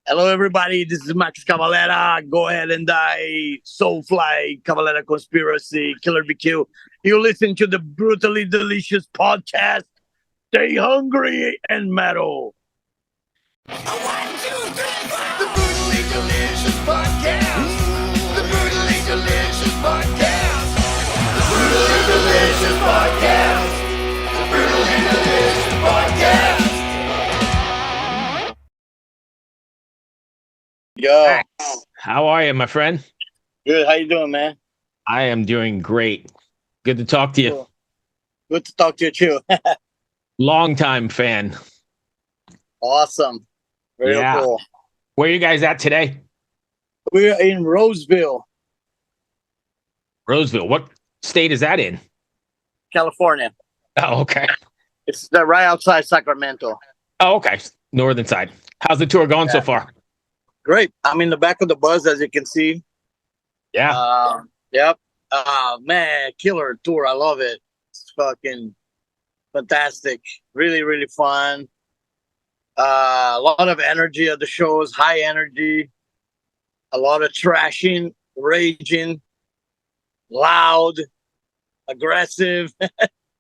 Hello, everybody. This is Max Cavalera. Go ahead and die. Soulfly, Cavalera Conspiracy, Killer BQ. You listen to the Brutally Delicious podcast. Stay hungry and metal. The Brutally Delicious Podcast. The Brutally Delicious Podcast. The Brutally Delicious Podcast. The Brutally Delicious Podcast. Yo, Max, how are you, my friend? good. How you doing, man? I am doing great. Good to talk to you. Cool. Good to talk to you too. Longtime fan. Awesome. Very Yeah. cool. Where are you guys at today? We're in Roseville, Roseville. What state is that in? California. Oh, okay. It's right outside Sacramento. Oh, okay. Northern side. How's the tour going so far? Great. I'm in the back of the bus, as you can see. Yeah. Yep. Man, killer tour. I love it. It's fucking fantastic. Really, really fun. A lot of energy at the shows, high energy. A lot of trashing, raging, loud, aggressive.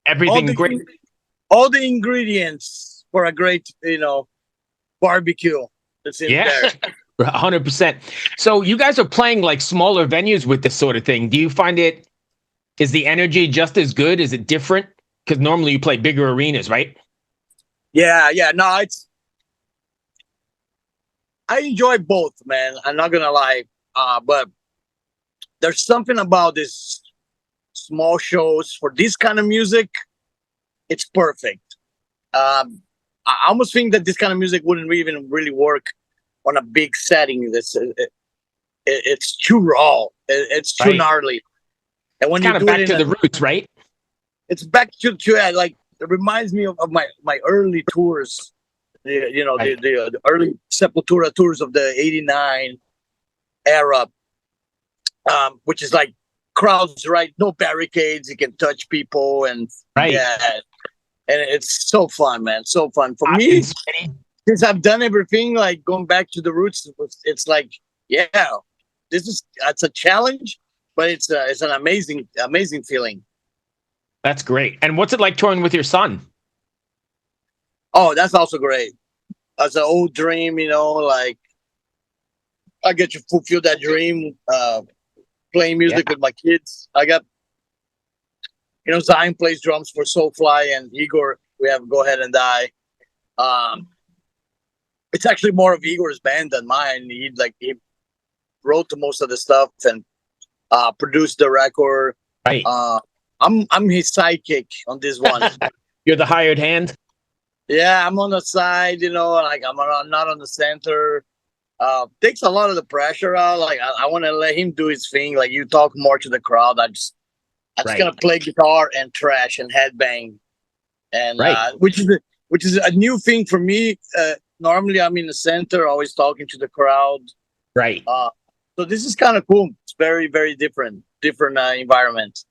Everything the, great. All the ingredients for a great, barbecue. That's in Yeah. there. 100%. So you guys are playing like smaller venues with this sort of thing. Do you find is the energy just as good? Is it different? Because normally you play bigger arenas, right? Yeah. No, I enjoy both, man. I'm not gonna lie. But there's something about this small shows for this kind of music. It's perfect. I almost think that this kind of music wouldn't even really work on a big setting. It's too raw. It's too Right. gnarly. And when Kind you of do back it to the roots, right? it's back to like it reminds me of my early tours. Right. The early Sepultura tours of the '89 era, which is like crowds, right? No barricades, you can touch people, and Right. yeah, and it's so fun, man. So fun for Hot me. and sweaty. Since I've done everything, like going back to the roots, it's like, yeah, it's a challenge, but it's an amazing feeling. That's great. And what's it like touring with your son? Oh, that's also great. That's an old dream, like I get to fulfill that dream. Playing music with my kids. I got, Zion plays drums for Soulfly, and Igor, we have Go Ahead and Die. It's actually more of Igor's band than mine. He wrote most of the stuff and produced the record. Right. I'm his sidekick on this one. You're the hired hand? Yeah, I'm on the side, like I'm not on the center. Takes a lot of the pressure out. Like I want to let him do his thing. Like you talk more to the crowd. I'm just Right. gonna play guitar and trash and headbang, and Right. which is a new thing for me. Normally I'm in the center, always talking to the crowd. Right. So this is kind of cool. It's very, very different environment.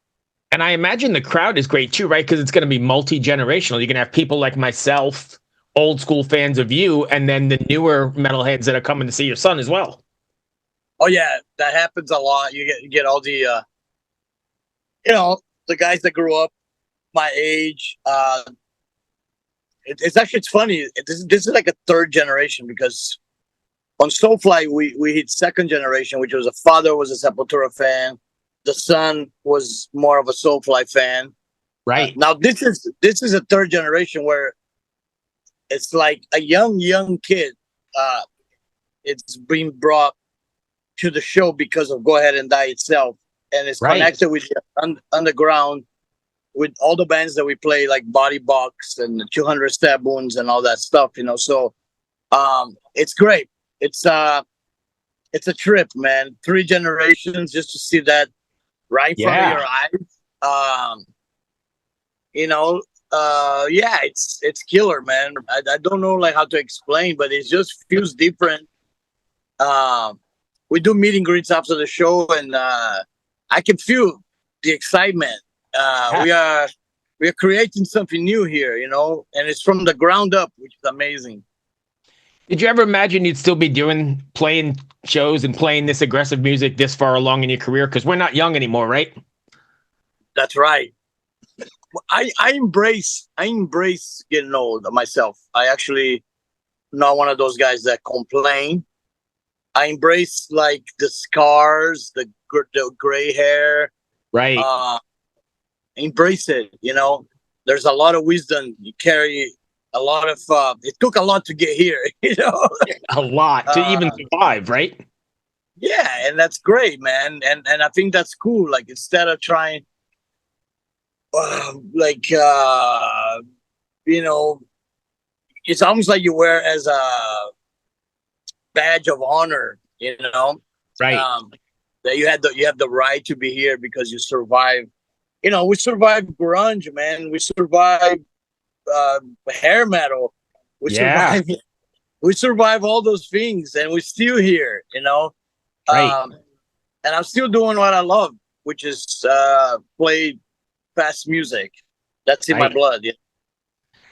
And I imagine the crowd is great too, right? Because it's going to be multi-generational. You're going to have people like myself, old school fans of you, and then the newer metalheads that are coming to see your son as well. Oh yeah, that happens a lot. You get all the the guys that grew up my age. It's funny. This is like a third generation, because on Soulfly we hit second generation, which was a father was a Sepultura fan, the son was more of a Soulfly fan. Right. Now this is a third generation where it's like a young kid. It's being brought to the show because of Go Ahead and Die itself, and it's Right. connected with the underground, with all the bands that we play, like Body Box and 200 Stab Wounds and all that stuff. So it's great. It's a trip, man. 3 generations just to see that right in front of your eyes. Yeah, it's killer, man. I don't know like how to explain, but it just feels different. We do meet and greets after the show, and I can feel the excitement. We are creating something new here, and it's from the ground up, which is amazing. Did you ever imagine you'd still be playing shows and playing this aggressive music this far along in your career? Because we're not young anymore, right? That's right. I embrace getting old myself. I actually not one of those guys that complain. I embrace like the scars, the gray hair. Right. Embrace it. There's a lot of wisdom you carry. A lot of it took a lot to get here. A lot to even survive, right? Yeah, and that's great, man. And I think that's cool. Like instead of trying, like it's almost like you wear as a badge of honor. Right. That you have the right to be here because you survived. We survived grunge, man. We survived hair metal. We survive all those things, and we're still here. Right. And I'm still doing what I love, which is play fast music. That's in my blood. Yeah.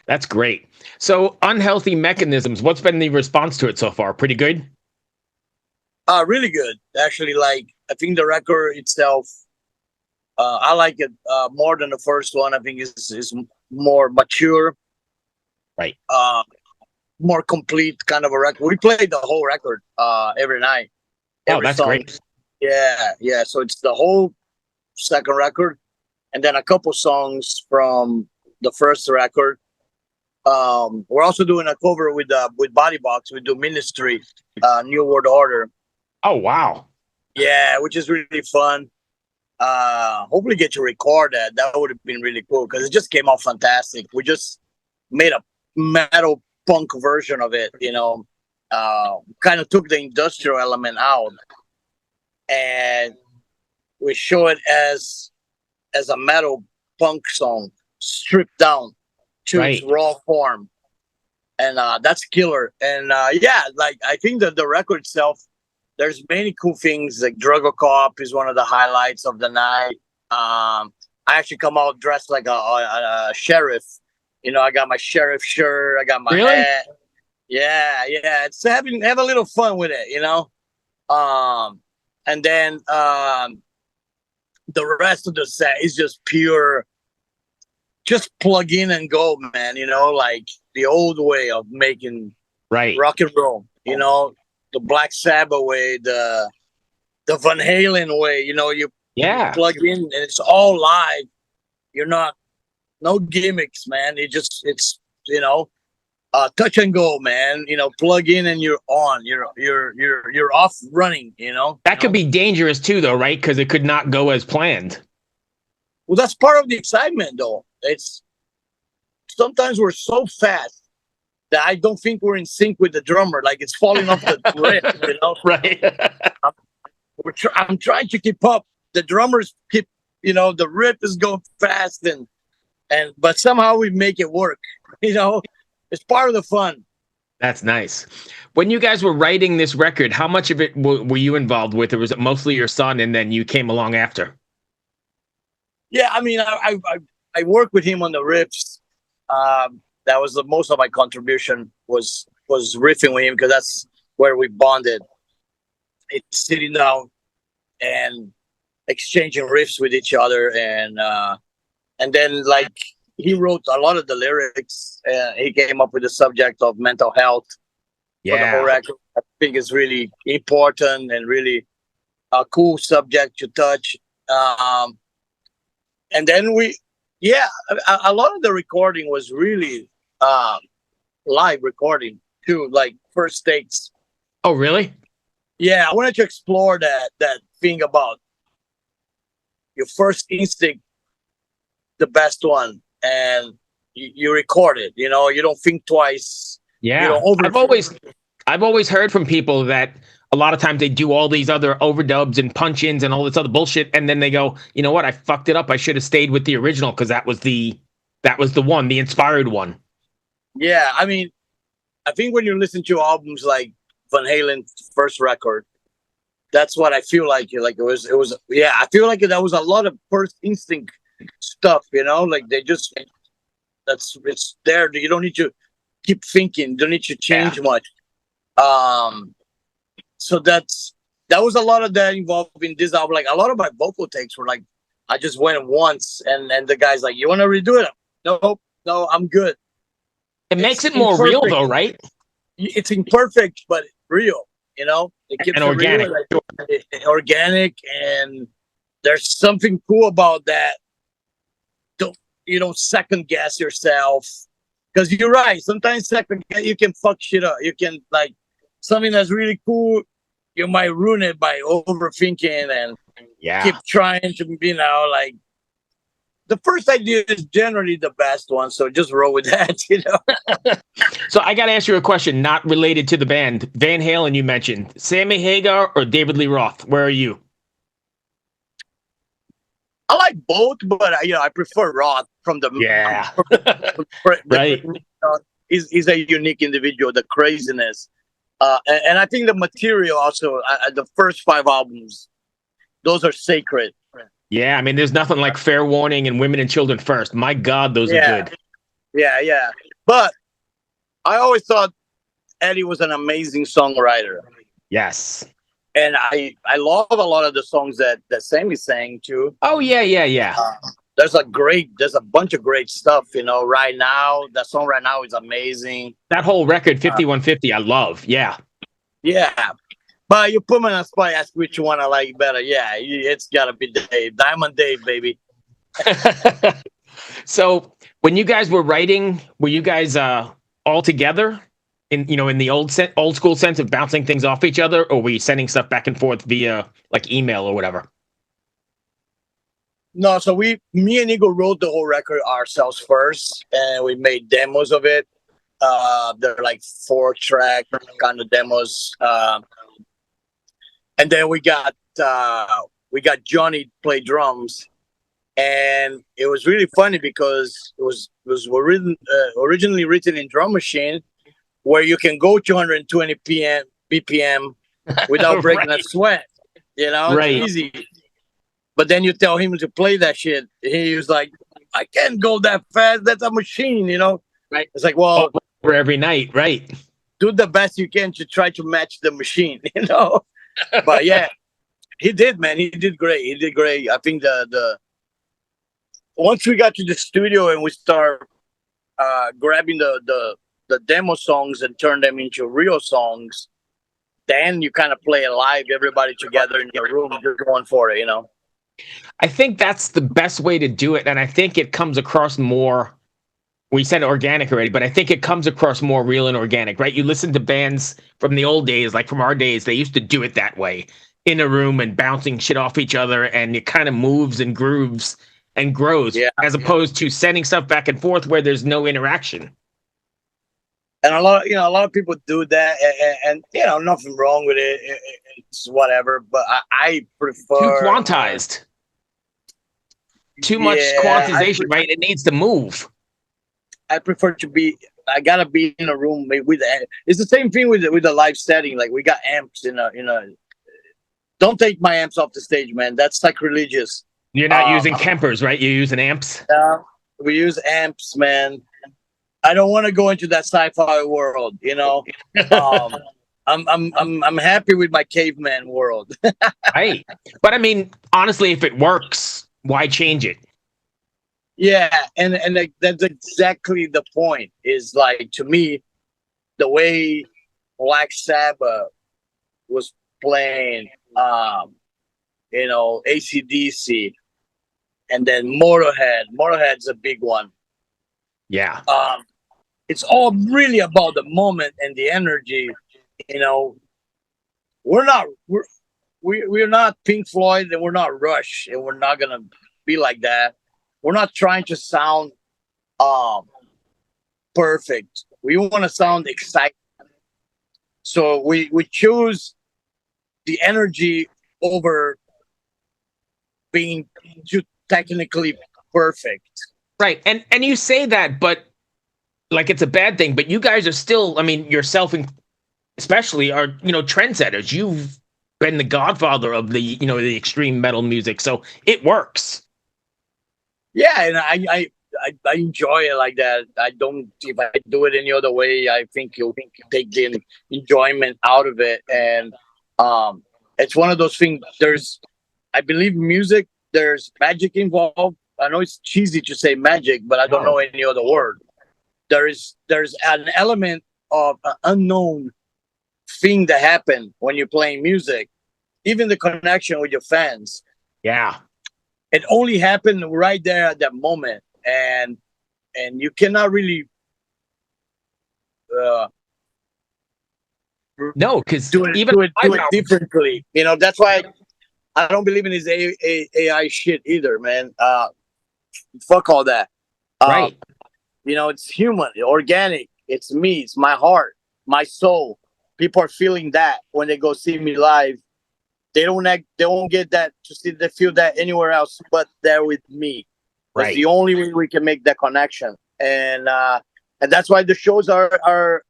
That's great. So, Unhealthy Mechanisms, what's been the response to it so far? Pretty good? Really good. Actually, like, I think the record itself, I like it more than the first one. I think it's more mature. Right. More complete kind of a record. We played the whole record every night. Oh, that's great. Yeah. So it's the whole second record, and then a couple songs from the first record. We're also doing a cover with Body Box. We do Ministry, New World Order. Oh, wow. Yeah, which is really fun. Hopefully get to record that. That would have been really cool because it just came out fantastic. We just made a metal punk version of it, kind of took the industrial element out and we show it as a metal punk song stripped down to its raw form. And that's killer. And like I think that the record itself, there's many cool things. Like Druggle Cop is one of the highlights of the night. I actually come out dressed like a sheriff. I got my sheriff shirt. I got my hat. Yeah. It's have a little fun with it, and then the rest of the set is just pure, just plug in and go, man. Like the old way of making rock and roll. The Black Sabbath way, the Van Halen way. You plug in and it's all live. You're not. No gimmicks, man. It's touch and go, man. Plug in and you're on. You're off running. That could be dangerous too, though, right? Because it could not go as planned. Well, that's part of the excitement, though. It's sometimes we're so fast that I don't think we're in sync with the drummer. Like it's falling off the rip, Right. I'm trying to keep up. The drummers keep, the rip is going fast but somehow we make it work. It's part of the fun. That's nice. When you guys were writing this record, how much of it were you involved with, or was it mostly your son and then you came along after? Yeah, I mean, I worked with him on the riffs. That was most of my contribution was riffing with him because that's where we bonded. It's sitting down and exchanging riffs with each other, and then like he wrote a lot of the lyrics. He came up with the subject of mental health for the whole record. I think it's really important and really a cool subject to touch. And then a lot of the recording was really live recording too, like first takes. Oh, really? Yeah, I wanted to explore that thing about your first instinct, the best one, and you record it. You don't think twice. Yeah, I've always heard from people that a lot of times they do all these other overdubs and punch-ins and all this other bullshit, and then they go, you know what? I fucked it up. I should have stayed with the original because that was the one, the inspired one. Yeah, I mean, I think when you listen to albums like Van Halen's first record, that's what I feel like. Like it was. Yeah, I feel like that was a lot of first instinct stuff. Like it's there. You don't need to keep thinking. You don't need to change much. So that was a lot of that involved in this album. Like a lot of my vocal takes were like, I just went once, and the guy's like, "You want to redo it?" Nope, no, I'm good. It makes it more real, though, right? It's imperfect, but real. You know, it keeps And it organic. real, organic, and there's something cool about that. Don't second guess yourself, because you're right. Sometimes you can fuck shit up. You can like something that's really cool. You might ruin it by overthinking and keep trying to, like the first idea is generally the best one. So just roll with that, So I got to ask you a question not related to the band. Van Halen, you mentioned. Sammy Hagar or David Lee Roth? Where are you? I like both, but I prefer Roth from the right. He's a unique individual. The craziness, and I think the material also. The first 5 albums, those are sacred. Yeah, I mean, there's nothing like Fair Warning and Women and Children First. My God, those are good. Yeah. But I always thought Eddie was an amazing songwriter. Yes. And I love a lot of the songs that Sammy sang too. Oh yeah. There's a bunch of great stuff, right now. That song right now is amazing. That whole record, 5150, I love. Yeah. But you put me on a spot, ask which one I like better. Yeah, it's gotta be Dave. Diamond Dave, baby. So when you guys were writing, were you guys all together? In the old school sense of bouncing things off each other, or were you sending stuff back and forth via like email or whatever? No, so me and Eagle wrote the whole record ourselves first, and we made demos of it. They're like 4-track kind of demos, and then we got Johnny play drums, and it was really funny because it was originally written in Drum Machine, where you can go 220 BPM without breaking a sweat. It's easy. But then you tell him to play that shit, he was like, "I can't go that fast. That's a machine." Right. It's like, well, for every night, right? Do the best you can to try to match the machine, But yeah, he did, man. He did great. I think the once we got to the studio and we start grabbing the demo songs and turn them into real songs, then you kind of play it live, everybody together in the room, just going for it, I think that's the best way to do it, and I think it comes across more. We said organic already, but I think it comes across more real and organic, right? You listen to bands from the old days, like from our days, they used to do it that way, in a room and bouncing shit off each other, and it kind of moves and grooves and grows, as opposed to sending stuff back and forth where there's no interaction. And a lot of people do that, and nothing wrong with it. It's whatever. But I prefer too quantized, too much quantization, right? It needs to move. I prefer to be. I gotta be in a room with. It's the same thing with the live setting. Like we got amps in a. Don't take my amps off the stage, man. That's sacrilegious. You're not using Kempers, right? You're using amps. We use amps, man. I don't want to go into that sci-fi world, I'm happy with my caveman world. Right. But I mean, honestly, if it works, why change it? Yeah, and that's exactly the point. Is like, to me, the way Black Sabbath was playing, AC/DC, and then Motorhead. Motorhead's a big one. Yeah. It's all really about the moment and the energy. We're not Pink Floyd, and we're not Rush, and we're not gonna be like that. We're not trying to sound perfect. We want to sound exciting. So we choose the energy over being too technically perfect. Right. And you say that, but like it's a bad thing, but you guys are still, I mean, yourself and especially are, trendsetters. You've been the godfather of the, the extreme metal music. So it works. Yeah. And I enjoy it like that. I don't. If I do it any other way, I think you'll take the enjoyment out of it. And it's one of those things. I believe, music. There's magic involved. I know it's cheesy to say magic, but I don't know any other word. There's an element of an unknown thing that happen when you're playing music. Even the connection with your fans. Yeah. It only happened right there at that moment, and you cannot really No, because do it differently. That's why I don't believe in this AI shit either, man. Fuck all that. Right. It's human, organic. It's me. It's my heart, my soul. People are feeling that when they go see me live. They won't get that to see. They feel that anywhere else, but there with me. That's the only way we can make that connection, and that's why the shows are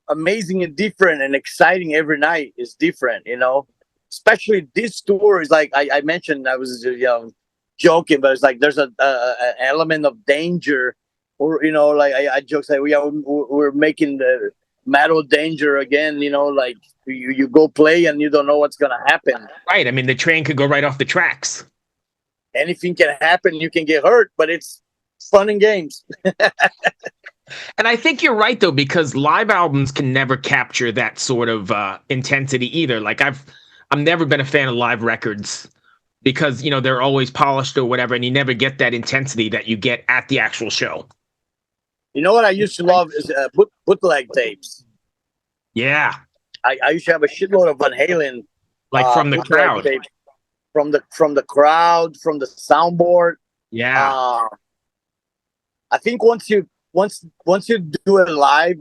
amazing and different and exciting. Every night is different, Especially this tour is like I mentioned. I was joking, but it's like there's an element of danger, or like I joke say we're making the metal danger again. Like you go play and you don't know what's gonna happen. Right. I mean, the train could go right off the tracks. Anything can happen. You can get hurt, but it's fun and games. And I think you're right though, because live albums can never capture that sort of intensity either. Like I've never been a fan of live records because they're always polished or whatever, and you never get that intensity that you get at the actual show. You know what I used to love is bootleg tapes. Yeah, I used to have a shitload of Van Halen, like from the crowd, tapes, from the crowd, from the soundboard. Yeah, I think once you do it live,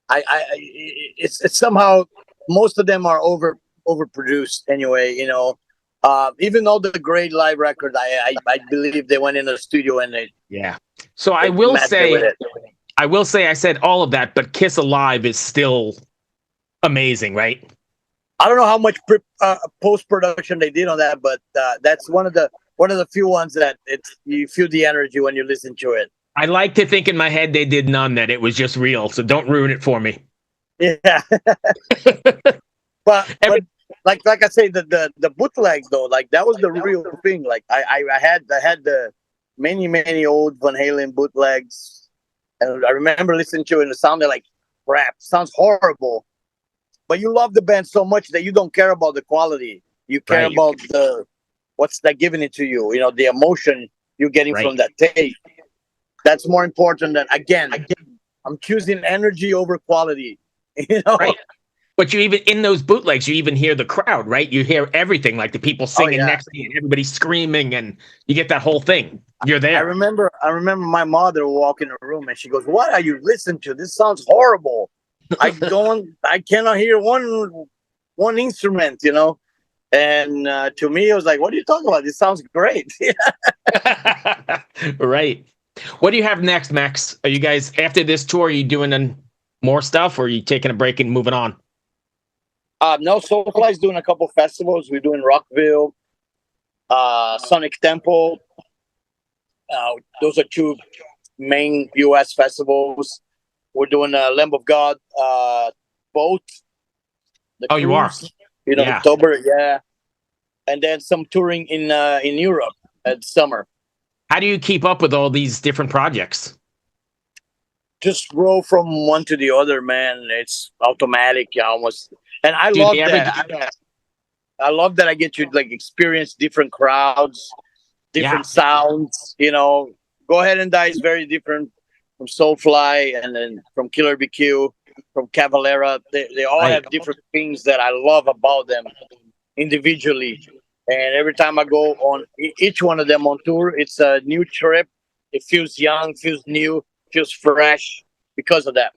it's somehow most of them are overproduced anyway. Even though the great live record, I believe they went in the studio and they So I will say I said all of that, but Kiss Alive is still amazing, right? I don't know how much post production they did on that, but that's one of the few ones that you feel the energy when you listen to it. I like to think in my head they did none, that it was just real. So don't ruin it for me. Yeah, but like I say, the bootlegs though, like that was the real thing. Like I had the many old Van Halen bootlegs, and I remember listening to it and it sounded like crap. Sounds horrible, but you love the band so much that you don't care about the quality. You care about what's that giving it to you. The emotion you're getting from that tape. That's more important than again. I'm choosing energy over quality. Right. But you even in those bootlegs, you even hear the crowd, right? You hear everything, like the people singing next to you, and everybody screaming, and you get that whole thing. You're there. I remember my mother walking in the room, and she goes, "What are you listening to? This sounds horrible. I cannot hear one instrument, And to me, I was like, "What are you talking about? This sounds great." Right. What do you have next, Max? Are you guys after this tour? Are you doing more stuff, or are you taking a break and moving on? No, Soulfly's doing a couple festivals. We're doing Rockville, Sonic Temple. Those are two main U.S. festivals. We're doing Lamb of God, both. You are? October, yeah. And then some touring in Europe at summer. How do you keep up with all these different projects? Just roll from one to the other, man. It's automatic, almost. And I love that. I love that I get to experience different crowds, different sounds. Go Ahead and Die is very different from Soulfly, and then from Killer BQ, from Cavalera. They all have different things that I love about them individually. And every time I go on each one of them on tour, it's a new trip. It feels young, feels new, feels fresh because of that.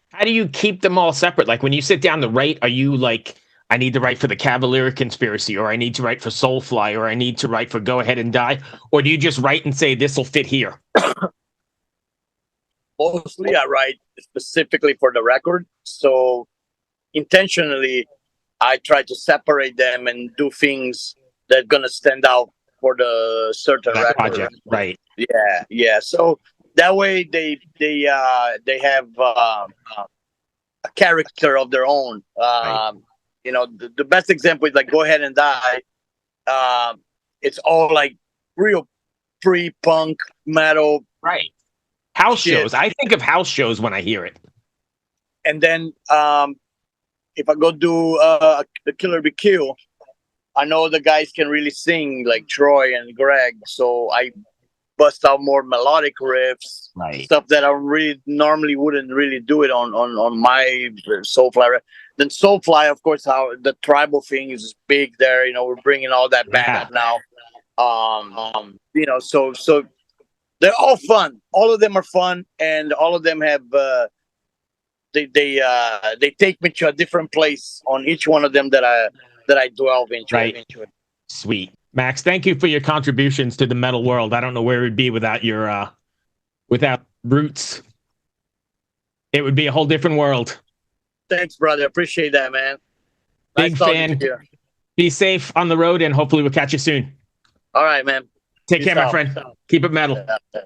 How do you keep them all separate? Like when you sit down to write, are you like, I need to write for the Cavalera Conspiracy, or I need to write for Soulfly, or I need to write for Go Ahead and Die? Or do you just write and say, this will fit here? Mostly I write specifically for the record. So intentionally, I try to separate them and do things that are going to stand out for the certain That record. project, right? Yeah. So that way they have a character of their own. You know, the best example is like "Go Ahead and Die." It's all like real pre-punk metal, Right. House shit. shows. I think of house shows when I hear it. and then if I go do the Killer Be Kill, I know the guys can really sing like Troy and Greg, so I bust out more melodic riffs, Right. stuff that I really normally wouldn't really do it on my Soulfly. Then Soulfly, of course, how the tribal thing is big there. You know, we're bringing all that back Yeah. up now. You know, so they're all fun. All of them are fun, and all of them have they take me to a different place on each one of them that I delve into. Right. Sweet. Max, thank you for your contributions to the metal world. I don't know where it would be without your without roots. It would be a whole different world. Thanks, brother. Appreciate that, man. Big Nice talking fan. to you. Be safe on the road, and hopefully we'll catch you soon. All right, man. Take Peace care, my out. friend. Keep it metal. Yeah.